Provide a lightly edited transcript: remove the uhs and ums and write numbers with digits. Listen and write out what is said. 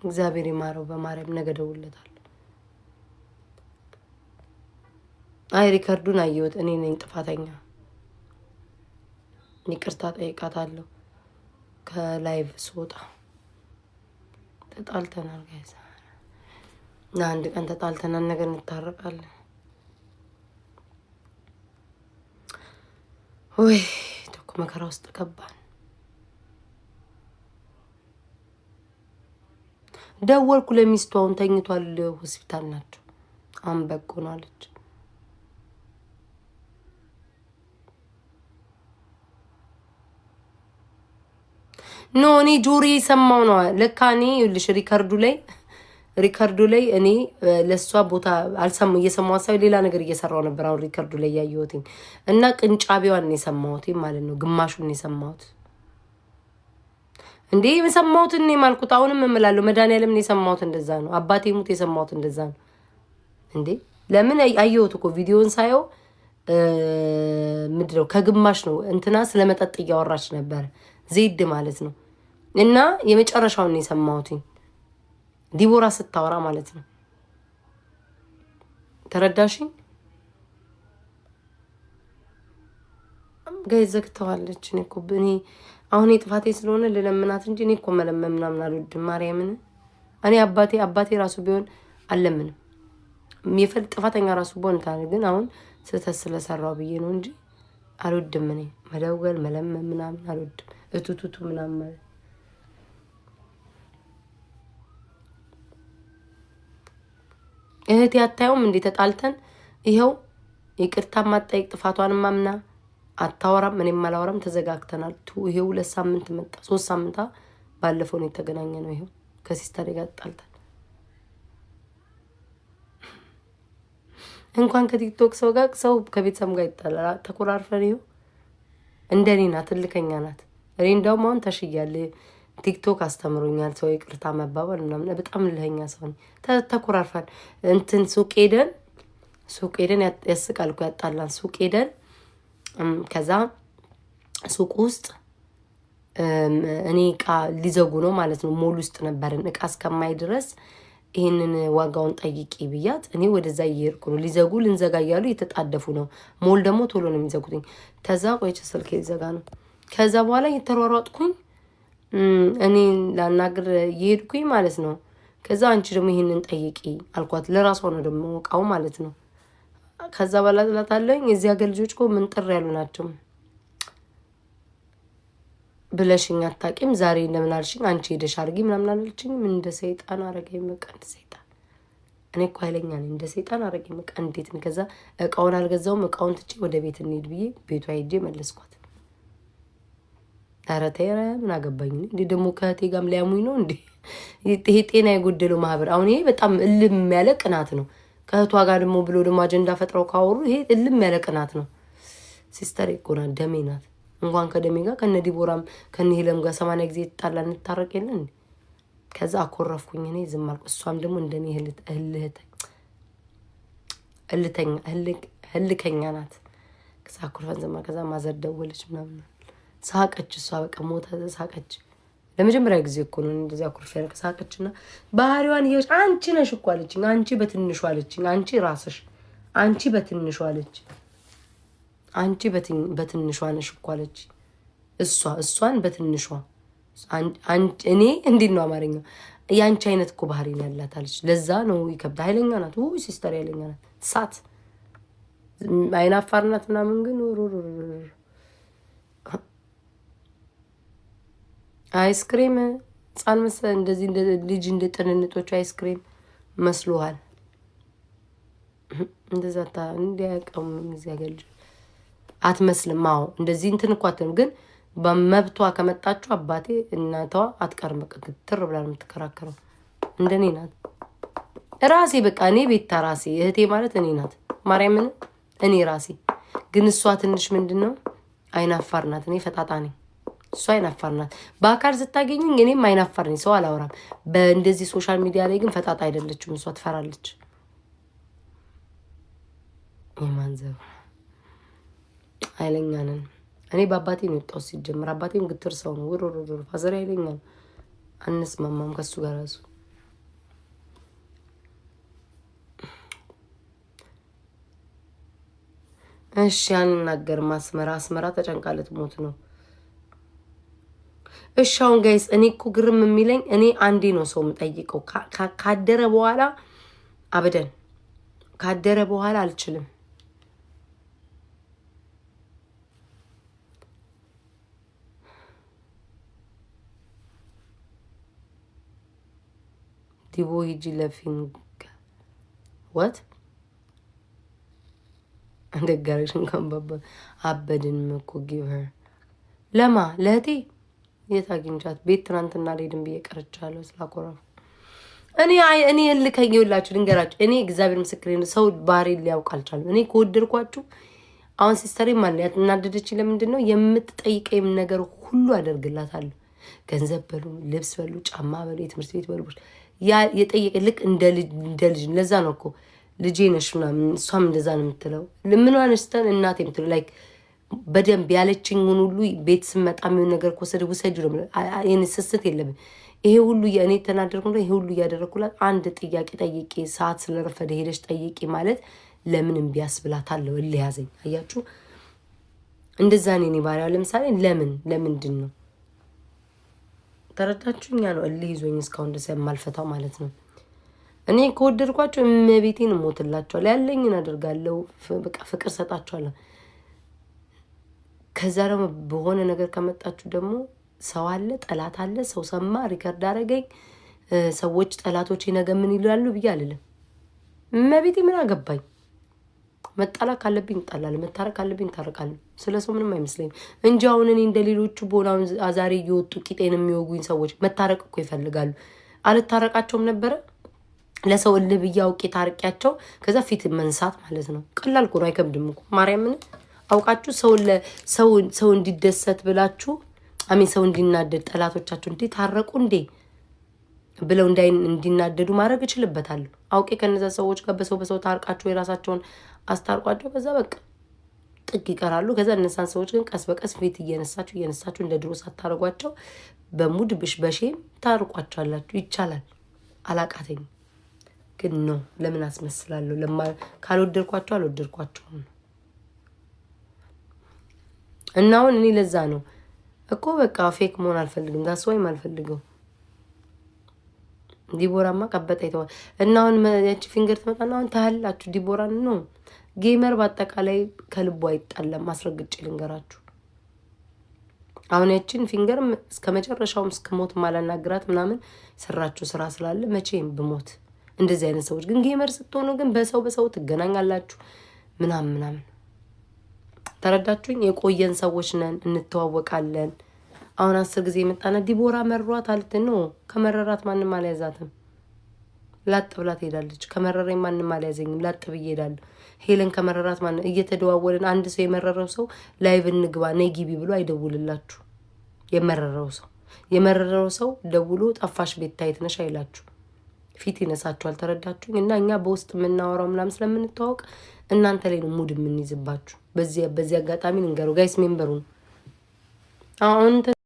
እግዚአብሔር ይማረው በማርያም ነገ ደውለታል። አይ ሪከርዱን አየሁት እኔ ነኝ ጥፋተኛ ይቅርታ ጠይቃታለሁ ከላይቭ ስወጣ ተጣልተናል ጋይስ አንድ ቀን ተጣልተናል ነገ እንታረቃለን ወይ ተኩ መከራ ውስጥ ገባን ደወልኩ ለሚስቱ አሁን ተኝቷል ሆስፒታል ናቸው አንበቆ ነው አለች ኖ እኔ ጆሪ ሰማው ነው ለካኔ ይልሽ ሪከርዱ ላይ እኔ ለሷ ቦታ አልሰማው እየሰማው ሳይሆን ሌላ ነገር እየሰራው ነበር አሁን ሪከርዱ ላይ ያየሁትኝ እና ቅንጫቢዋን ነው የሰማሁት ማለት ነው ግማሹን ነው የሰማሁት እንዴ የሰማሁት እኔ ማልኩት አሁንም እምላለሁ መድኃኒዓለም ነው የሰማሁት እንደዛ ነው አባቴ ሙት የሰማሁት እንደዛ ነው እንዴ ለምን አየሁት እኮ ቪዲዮን ሳየው ምድረው ከግማሽ ነው እንትና ስለመጠጥ እያወራች ነበር ዜድ ማለት ነው እና የመጨረሻውን ነው የሰማሁት ዲቦራ ስታወራ ማለት ነው ተረዳሽኝ ጋይ ዘግተዋለች እኔ እኮ እኔ አሁን የጥፋቴ ስለሆነ ለለምናት እንጂ እኔ እኮ መለመን ምናምን አልወድም ማርያምን እኔ አባቴ ራሱ ቢሆን አልለምንም የሚፈልጥ ጥፋተኛ ራሱ ቢሆን ታዲያ ግን አሁን ስህተት ስለሰራው ብዬ ነው እንጂ አልወድም እኔ መደወል መለመን ምናምን አልወድም እቱቱቱ ምናምን ማለት እህቴ አታየውም እንዴ ተጣልተን ይሄው ይቅርታ ማጣይቅ ጥፋቷን ማምና አታወራም እኔም አላወራም ተዘጋግተናል ይሄው 2 ሳምንት መጣ 3 ሳምንታ ባለፈው ነው የተገናኘነው ይሄው ከሲስተር ጋር ተጣልተን እንኳን ከቲክቶክ ሰው ጋር ሰው ከቤተሰብ ጋር ይጣላል ተኮራርፈን ይሄው እንደኔ ናት ልከኛ ናት እኔ እንደውም አሁን ተሽያለ ቲክቶክ አስተምሮኛል ሰው ይቅርታ መባባል ምናምን በጣም ለኛ ሰው ነው ተኮራርፈን እንትን ሱቅ ሄደን ያስቃል እኮ ያጣላን ሱቅ ሄደን ከዛ ሱቅ ውስጥ እኔ እቃ ሊዘጉ ነው ማለት ነው ሞል ውስጥ ነበርን እቃ እስከማይ ድረስ ይሄንን ዋጋውን ጠይቂ ብያት እኔ ወደዛ እየሄድኩ ነው ሊዘጉ ልንዘጋ እያሉ እየተጣደፉ ነው ሞል ደግሞ ቶሎ ነው የሚዘጉትኝ ከዛ ቆይቼ ስልኬ ይዘጋ ነው ከዛ በኋላ እየተሯሯጥኩኝ እኔ ላናግር እየሄድኩኝ ማለት ነው ከዛ አንቺ ደግሞ ይሄንን ጠይቂ አልኳት ለራሷ ነው ደግሞ እቃው ማለት ነው ከዛ በኋላ ተላታለኝ እዚህ ሀገር ልጆች እኮ ምን ጥር ያሉ ናቸው ብለሽኝ አታቂም ዛሬ ለምን አልሽኝ አንቺ ሄደሽ አርጊ ምናምን አለችኝ ምን እንደ ሰይጣን አረገኝ በቃ እንደ ሰይጣን እኔ እኮ ኃይለኛ ነኝ እንደ ሰይጣን አረገኝ በቃ እንዴት ነው ከዛ እቃውን አልገዛውም እቃውን ትቼ ወደ ቤት እንሂድ ብዬ ቤቷ ሄጄ መለስኳት አረተይ ምን አገባኝ እንዴ ደግሞ ከእቴ ጋርም ሊያሙኝ ነው እንዴ ይሄ ጤና የጎደለው ማህበር አሁን ይሄ በጣም እልም ያለ ቅናት ነው ከእቷ ጋር ደግሞ ብሎ ደግሞ አጀንዳ ፈጥረው ካወሩ ይሄ እልም ያለ ቅናት ነው ሲስተር ይቆና ደሜ ናት እንኳን ከደሜ ጋር ከነ ዲቦራም ከነ ሄለም ጋር 80 ጊዜ ተጣላን እንታረቅ የለን ከዛ አኮረፍኩኝ እኔ ዝም አልኩ እሷም ደግሞ እንደኔ ህልከኛ ናት ከዛ አኮረፈን ዝም ከዛ ማዘር ደወለች ምናምን ሳቀች እሷ በቃ ሞታ ሳቀች ለመጀመሪያ ጊዜ እኮ ነው እንደዚህ አኩርፈን ከሳቀችና ባህሪዋን ይወጭ አንቺ ነሽ እኮ አለችኝ አንቺ በትንሹ አለችኝ አንቺ ራስሽ አንቺ በትንሹ አለች አንቺ በትንሹ ነሽ እኮ አለች እሷን በትንሹ እኔ እንዴት ነው አማርኛው ያንቺ አይነት እኮ ባህሪ ነው ያላት አለች ለዛ ነው ይከብዳ ኃይለኛ ናት ወይ ሲስተር ኃይለኛ ናት ሳት አይናፋር ናት ምናምን ግን አይስክሬም ጻን መሰለ እንደዚህ እንደ ልጅ እንደ ጥንንጦች አይስክሬም መስሎሃል እንደዛ እንዲያቀም እዚህ ያገልጅ አትመስልም አዎ እንደዚህ እንትን እኮ አትም ግን በመብቷ ከመጣችሁ አባቴ እናቷ አትቀርም በቃ ግትር ብላ የምትከራከረው እንደኔ ናት ራሴ በቃ እኔ ቤታ ራሴ እህቴ ማለት እኔ ናት ማርያምን እኔ ራሴ ግን እሷ ትንሽ ምንድነው አይናፋር ናት እኔ ፈጣጣ ነኝ እሷ አይናፋር ናት በአካል ስታገኙኝ እኔም አይናፋር ነኝ ሰው አላወራም በእንደዚህ ሶሻል ሚዲያ ላይ ግን ፈጣጣ አይደለችም እሷ ትፈራለች የማንዘብ ኃይለኛ ነን እኔ በአባቴ ነው የወጣው ሲጀምር አባቴም ግትር ሰው ነው ወሮሮሮ ፋዘር ኃይለኛ አንስማማም ከሱ ጋር ራሱ እሺ አንናገርም። አስመራ ተጨንቃለት ሞት ነው። እሺ አሁን ጋይስ እኔ እኮ ግርም የሚለኝ እኔ አንዴ ነው ሰው የምጠይቀው ካደረ በኋላ አበደን ካደረ በኋላ አልችልም። ዲቦ ሂጂ ለፊንግ ወት እንደጋረሽን ከንባባ አበድን እኮ ጊቭ ሄር ለማ ለህቴ የት አግኝቻት ቤት ትናንትና ሌድን ብዬ ቀርቻለሁ ስላኮራፍ እኔ እልከኝ ይውላችሁ ልንገራችሁ እኔ እግዚአብሔር ምስክሬን ሰው ባህሪ ሊያውቅ አልቻለም። እኔ ከወደድኳችሁ አሁን ሲስተሬ ማለት እናደደች ለምንድን ነው የምትጠይቀኝ ነገር ሁሉ አደርግላታለሁ። ገንዘብ በሉ ልብስ በሉ ጫማ በሉ የትምህርት ቤት በሉ ያ የጠየቀ ልክ እንደ ልጅ ለዛ ነው እኮ ልጄ ነሽ ምናምን እሷም እንደዛ ነው የምትለው። ምን ዋነስተን እናቴ የምትለው ላይክ በደንብ ያለችኝ ሁሉ ቤት ስመጣ የሚሆን ነገር ከወሰድ ውሰጅ ነው የኔ ስስት የለብን። ይሄ ሁሉ እኔ ተናደርኩ ነው ይሄ ሁሉ እያደረኩላት አንድ ጥያቄ ጠይቄ ሰዓት ስለረፈደ ሄደሽ ጠይቄ ማለት ለምን እምቢ ያስብላታለሁ። እልህ ያዘኝ አያችሁ። እንደዛ ነው እኔ ባሪያው ለምሳሌ ለምንድን ነው ተረዳችሁኛ ነው እልህ ይዞኝ እስካሁን ድረስ የማልፈታው ማለት ነው። እኔ ከወደድኳቸው እመቤቴን እሞትላቸዋለሁ ያለኝን አደርጋለሁ። በቃ ፍቅር ሰጣቸዋለሁ። ከዛ ደግሞ በሆነ ነገር ከመጣችሁ ደግሞ ሰው አለ ጠላት አለ። ሰው ሰማ ሪከርድ አረገኝ ሰዎች ጠላቶች ነገ ምን ይላሉ ብዬ አልልም። እመቤቴ ምን አገባኝ። መጣላ ካለብኝ እጣላለሁ፣ መታረቅ ካለብኝ ታረቃለሁ። ስለሰው ምንም አይመስለኝም እንጂ አሁን እኔ እንደሌሎቹ ቦናውን አዛሬ እየወጡ ቂጤን የሚወጉኝ ሰዎች መታረቅ እኮ ይፈልጋሉ። አልታረቃቸውም ነበረ ለሰው እልህ ብዬ አውቄ ታርቂያቸው ከዛ ፊት መንሳት ማለት ነው። ቀላል እኮ ነው፣ አይከብድም እኮ ማርያምን። አውቃችሁ ሰው እንዲደሰት ብላችሁ አሜን ሰው እንዲናደድ ጠላቶቻችሁ እንዴ ታረቁ እንዴ ብለው እንዲናደዱ ማድረግ እችልበታለሁ። አውቄ ከነዛ ሰዎች ጋር በሰው ታርቃችሁ የራሳቸውን አስታርቋቸው ከዛ በቃ ጥግ ይቀራሉ። ከዛ እነሳን ሰዎች ግን ቀስ በቀስ ፊት እየነሳችሁ እንደ ድሮ ሳታረጓቸው በሙድ በሼም ታርቋቸዋላችሁ። ይቻላል። አላቃተኝም ግን ነው ለምን አስመስላለሁ? ካልወደድኳቸው አልወደድኳቸውም ነው። እና አሁን እኔ ለዛ ነው እኮ በቃ ፌክ መሆን አልፈልግም። ዳስዋይም አልፈልገው። ዲቦራማ ቀበጣ ይተዋል። እና አሁን ያቺ ፊንገር ትመጣና አሁን ታህላችሁ ዲቦራን ነው ጌመር በአጠቃላይ ከልቡ አይጣለም። ማስረግጬ ልንገራችሁ። አሁን ያቺን ፊንገር እስከ መጨረሻውም እስከ ሞት ማላናግራት ምናምን ሰራችሁ ስራ ስላለ መቼም ብሞት እንደዚህ አይነት ሰዎች ግን ጌመር ስትሆኑ ግን በሰው ትገናኛላችሁ ምናምን ተረዳችሁኝ? የቆየን ሰዎች ነን፣ እንተዋወቃለን። አሁን 10 ጊዜ የመጣና ዲቦራ መሯት አልተኖ ከመረራት ማንንም አልያዛትም። ላጥ ብላ ትሄዳለች። ከመረረኝ ማንንም አልያዘኝም። ላጥ ብዬ እሄዳለሁ። ሄለን ከመረራት ማን እየተደዋወልን አንድ ሰው የመረረው ሰው ላይቭ እንግባ ነይ ግቢ ብሎ አይደውልላችሁ። የመረረው ሰው ደውሎ ጠፋሽ ቤት ታይትነሽ አይላችሁ። ፊት ይነሳችኋል። ተረዳችሁኝ? እና እኛ በውስጥ የምናወራው ምናምን ስለምንተዋወቅ እናንተ ላይ ነው ሙድ የምንይዝባችሁ። በዚህ አጋጣሚ ንገሩ ጋይስ ሜምበሩን አሁን